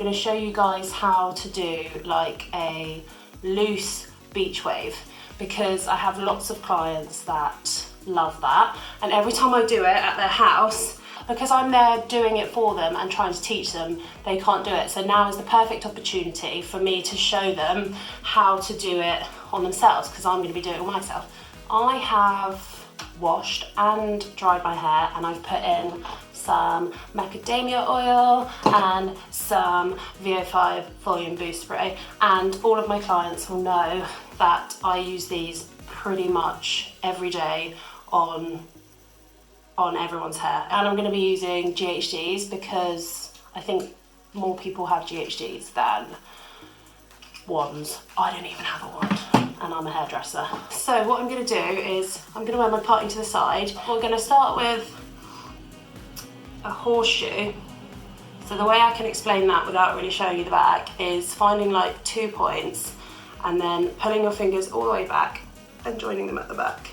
going to show you guys how to do like a loose beach wave, because I have lots of clients that love that, and every time I do it at their house, because I'm there doing it for them and trying to teach them, they can't do it. So now is the perfect opportunity for me to show them how to do it on themselves, because I'm going to be doing it on myself. I have washed and dried my hair, and I've put in some macadamia oil and some VO5 volume boost spray, and all of my clients will know that I use these pretty much every day on everyone's hair. And I'm going to be using GHDs because I think more people have GHDs than wands. I don't even have a wand, and I'm a hairdresser. So what I'm going to do is I'm going to wear my parting to the side. We're going to start with a horseshoe. So the way I can explain that without really showing you the back is finding like 2 points and then pulling your fingers all the way back and joining them at the back.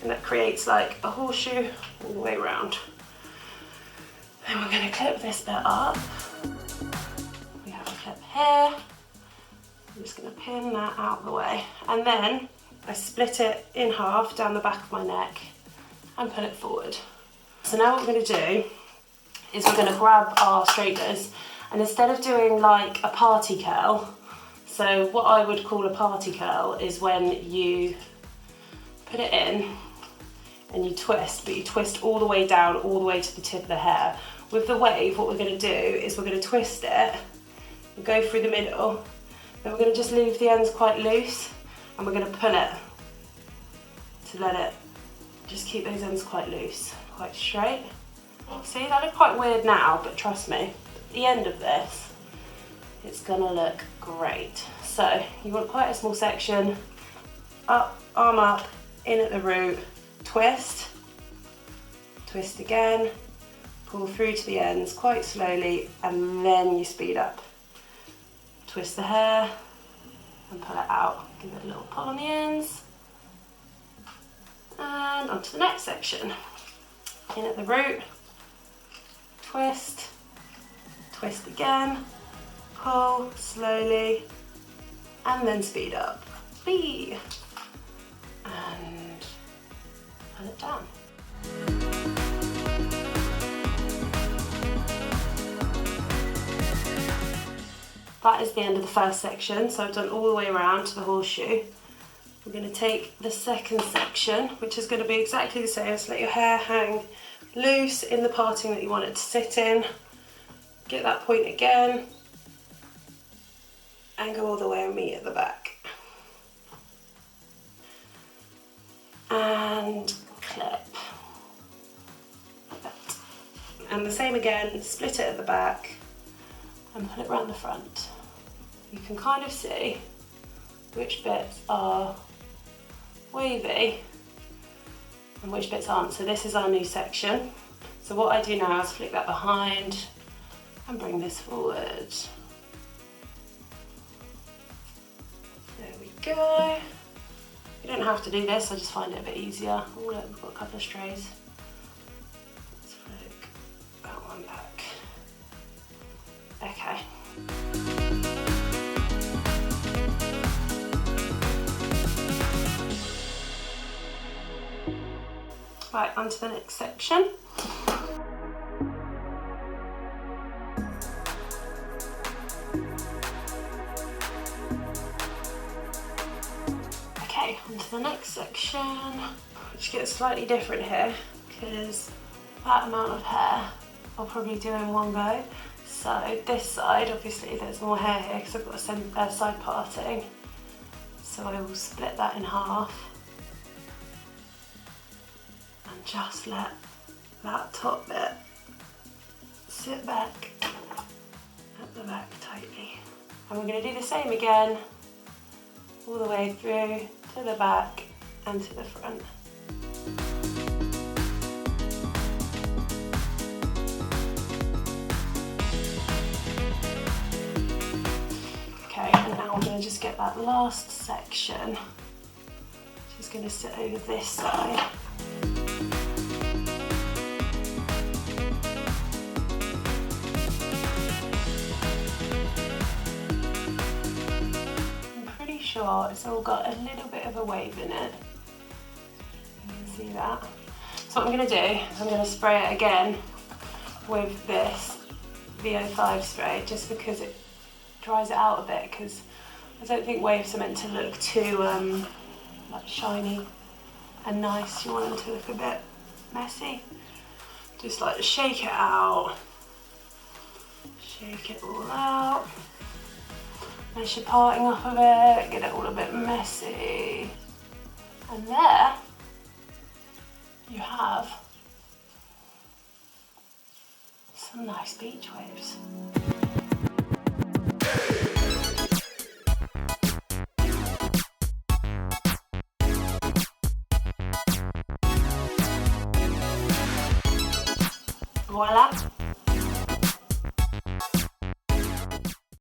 And that creates like a horseshoe all the way around. Then we're going to clip this bit up. We have a clip here. I'm just going to pin that out of the way. And then I split it in half down the back of my neck and pull it forward. So now what we're going to do is we're going to grab our straighteners, and instead of doing like a party curl, so what I would call a party curl is when you put it in and you twist, but you twist all the way down, all the way to the tip of the hair. With the wave, what we're going to do is we're going to twist it and go through the middle. Then we're going to just leave the ends quite loose, and we're going to pull it to let it just keep those ends quite loose, quite straight. See, that looks quite weird now, but trust me, at the end of this, it's going to look great. So you want quite a small section, up, arm up, in at the root, twist, twist again, pull through to the ends quite slowly, and then you speed up. Twist the hair and pull it out. Give it a little pull on the ends. And onto the next section. In at the root, twist, twist again, pull slowly, and then speed up. Whee! And pull it down. That is the end of the first section, so I've done all the way around to the horseshoe. We're going to take the second section, which is going to be exactly the same. So let your hair hang loose in the parting that you want it to sit in. Get that point again, and go all the way and meet at the back. And clip. And the same again, split it at the back and pull it around the front. You can kind of see which bits are wavy and which bits aren't. So this is our new section. So what I do now is flick that behind and bring this forward. There we go. You don't have to do this, I just find it a bit easier. Oh look, we've got a couple of strays. Let's flick that one back. Okay. Right, on to the next section. Okay, on to the next section, which gets slightly different here, because that amount of hair I'll probably do in one go. So this side, obviously there's more hair here because I've got a side parting. So I will split that in half and just let that top bit sit back at the back tightly. And we're going to do the same again, all the way through to the back and to the front. Okay, and now I'm going to just get that last section, which is going to sit over this side. sure it's all got a little bit of a wave in it. You can see that. So what I'm going to do is I'm going to spray it again with this VO5 spray, just because it dries it out a bit, because I don't think waves are meant to look too like shiny and nice. You want them to look a bit messy. Just like shake it out, shake it all out. As you're parting off of it, get it all a bit messy. And there you have some nice beach waves. Voila!